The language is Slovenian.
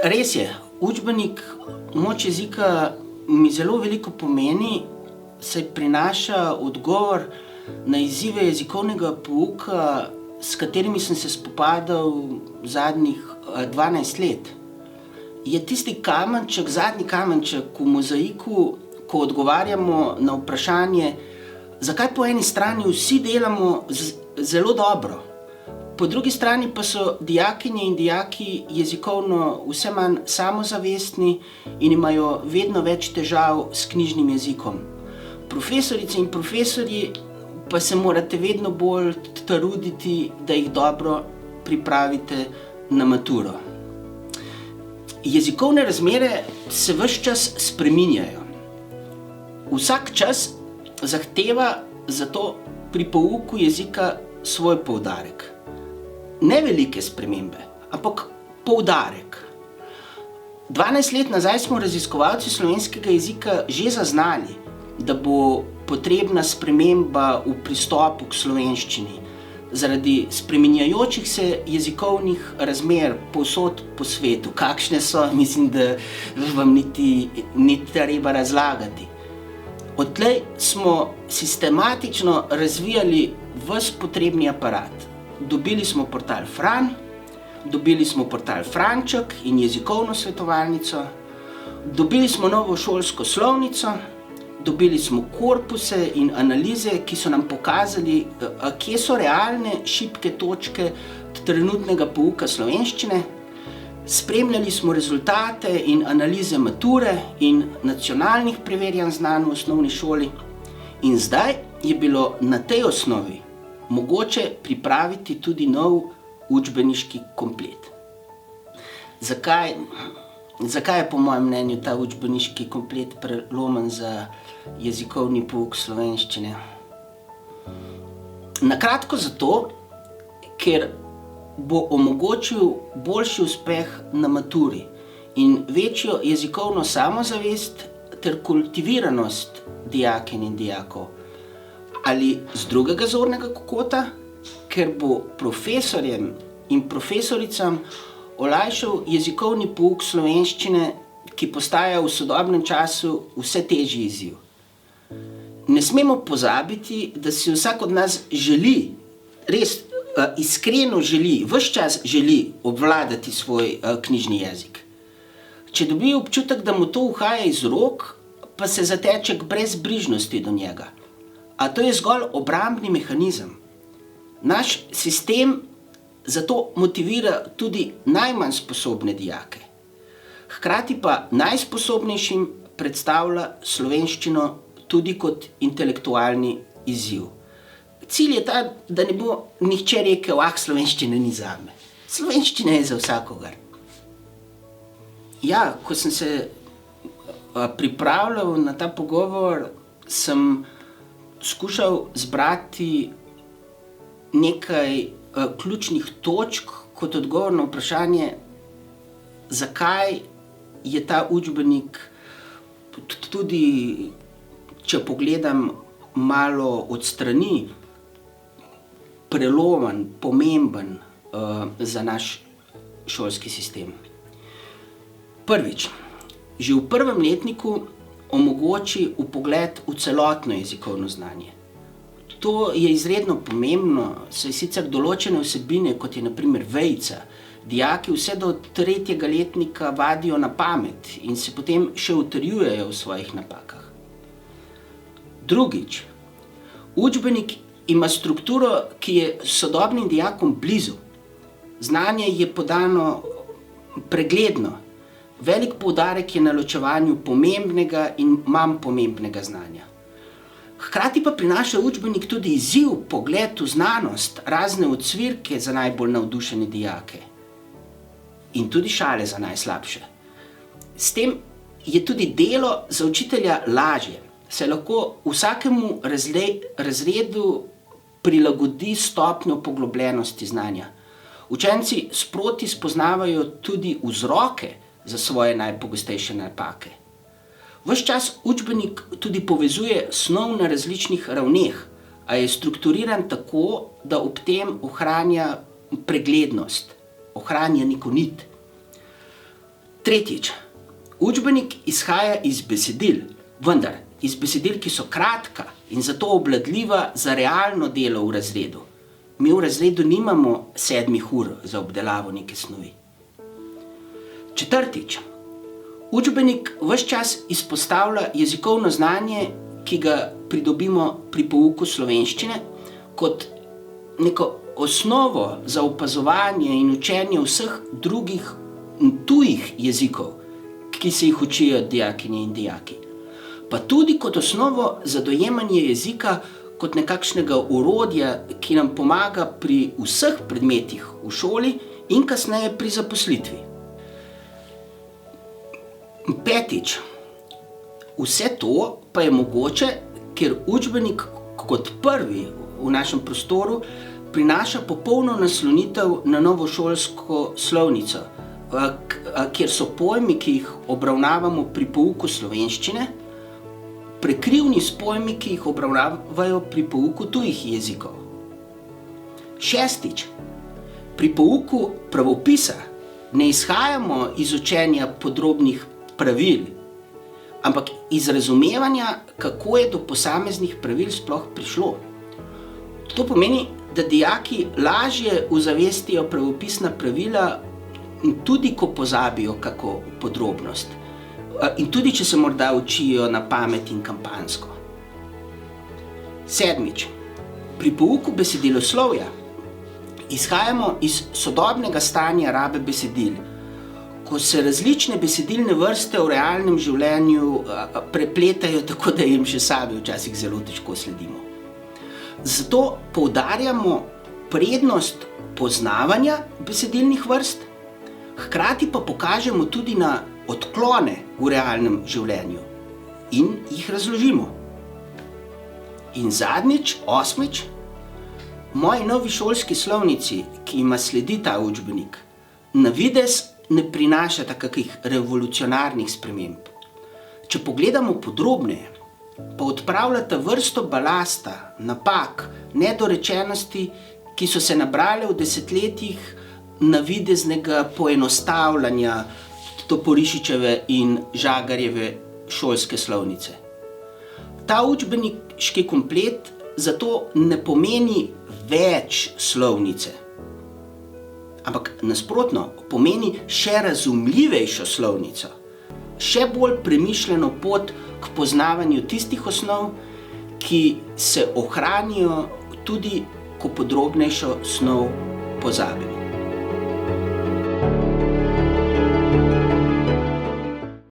Res je, učbenik Moč jezika mi zelo veliko pomeni, saj prinaša odgovor na izzive jezikovnega pouka, s katerimi sem se spopadal zadnjih 12 let. Je tisti kamenček, zadnji kamenček v mozaiku, ko odgovarjamo na vprašanje, zakaj po eni strani vsi delamo zelo dobro, po drugi strani pa so dijakinje in dijaki jezikovno vse manj samozavestni in imajo vedno več težav s knjižnim jezikom. Profesorice in profesorji pa se morate vedno bolj truditi, da jih dobro pripravite na maturo. Jezikovne razmere se ves čas spreminjajo. Vsak čas zahteva zato pri pouku jezika svoj poudarek. Ne velike spremembe, ampak poudarek. 12 let nazaj smo raziskovalci slovenskega jezika že zaznali, da bo potrebna sprememba v pristopu k slovenščini zaradi spreminjajočih se jezikovnih razmer povsod po svetu. Kakšne so, mislim, da vam ni treba razlagati. Odtlej smo sistematično razvijali ves potrebni aparat. Dobili smo portal Fran, dobili smo portal Franček in jezikovno svetovalnico, dobili smo novo šolsko slovnico, dobili smo korpuse in analize, ki so nam pokazali, kje so realne šibke točke trenutnega pouka slovenščine. Spremljali smo rezultate in analize mature in nacionalnih preverjanj znanj v osnovni šoli in zdaj je bilo na tej osnovi mogoče pripraviti tudi nov učbeniški komplet. Zakaj je po mojem mnenju ta učbeniški komplet prelomen za jezikovni pouk slovenščine? Na kratko zato, ker bo omogočil boljši uspeh na maturi in večjo jezikovno samozavest ter kultiviranost dijakinj in dijakov. Ali z drugega zornega kota, ker bo profesorjem in profesoricam olajšal jezikovni pouk slovenščine, ki postaja v sodobnem času vse težji izziv. Ne smemo pozabiti, da si vsak od nas želi, res iskreno želi, ves čas želi obvladati svoj knjižni jezik. Če dobi občutek, da mu to uhaja iz rok, pa se zateče k brezbrižnosti do njega. A to je zgolj obrambni mehanizem. Naš sistem zato motivira tudi najmanj sposobne dijake. Hkrati pa najsposobnejšim predstavlja slovenščino tudi kot intelektualni izziv. Cilj je ta, da ne bo nihče rekel, slovenščina ni zame. Slovenščina je za vsakogar. Ja, ko sem se pripravljal na ta pogovor, sem skušal zbrati nekaj ključnih točk kot odgovor na vprašanje, zakaj je ta učbenik tudi, če pogledam malo od strani, prelomen, pomemben za naš šolski sistem. Prvič, že v prvem letniku omogoči vpogled v celotno jezikovno znanje. To je izredno pomembno, saj sicer določene vsebine, kot je na primer vejica, dijaki vse do 3. letnika vadijo na pamet in se potem še utrjujejo v svojih napakah. Drugič, učbenik ima strukturo, ki je sodobnim dijakom blizu. Znanje je podano pregledno. Velik poudarek je na ločevanju pomembnega in manj pomembnega znanja. Hkrati pa prinaša učbenik tudi izziv, pogled v znanost, razne ocvirke za najbolj navdušene dijake in tudi šale za najslabše. S tem je tudi delo za učitelja lažje, saj lahko vsakemu razredu prilagodi stopnjo poglobljenosti znanja. Učenci sproti spoznavajo tudi vzroke za svoje najpogostejše napake. Ves čas učbenik tudi povezuje snov na različnih ravneh, a je strukturiran tako, da ob tem ohranja preglednost, ohranja neko nit. Tretjič, učbenik izhaja iz besedil, vendar iz besedil, ki so kratka in zato obvladljiva za realno delo v razredu. Mi v razredu nimamo 7 ur za obdelavo neke snovi. Četrtič, učbenik ves čas izpostavlja jezikovno znanje, ki ga pridobimo pri pouku slovenščine, kot neko osnovo za opazovanje in učenje vseh drugih tujih jezikov, ki se jih učijo dijakinje in dijaki. Pa tudi kot osnovo za dojemanje jezika kot nekakšnega orodja, ki nam pomaga pri vseh predmetih v šoli in kasneje pri zaposlitvi. Petič, vse to pa je mogoče, ker učbenik kot prvi v našem prostoru prinaša popolno naslonitev na novo šolsko slovnico, kjer so pojmi, ki jih obravnavamo pri pouku slovenščine, prekrivni s pojmi, ki jih obravnavajo pri pouku tujih jezikov. Šestič, pri pouku pravopisa ne izhajamo iz učenja podrobnih pravil, ampak iz razumevanja, kako je do posameznih pravil sploh prišlo. To pomeni, da dijaki lažje uzavestijo pravopisna pravila, tudi ko pozabijo kako podrobnost. In tudi, če se morda učijo na pamet in kampanjsko. Sedmič, pri pouku besediloslovja izhajamo iz sodobnega stanja rabe besedil, ko se različne besedilne vrste v realnem življenju prepletajo tako, da jim še sami včasih zelo težko sledimo. Zato poudarjamo prednost poznavanja besedilnih vrst, hkrati pa pokažemo tudi na odklone v realnem življenju in jih razložimo. In zadnjič, osmič, v moji novi šolski slovnici, ki ima sledi ta učbenik, na videz ne prinašata kakih revolucionarnih sprememb. Če pogledamo podrobneje, pa odpravljata vrsto balasta, napak, nedorečenosti, ki so se nabrale v desetletjih navideznega poenostavljanja Toporišičeve in Žagarjeve šolske slovnice. Ta učbeniški komplet zato ne pomeni več slovnice, ampak nasprotno pomeni še razumljivejšo slovnico, še bolj premišljeno pot k poznavanju tistih osnov, ki se ohranijo tudi, ko podrobnejšo snov pozabimo.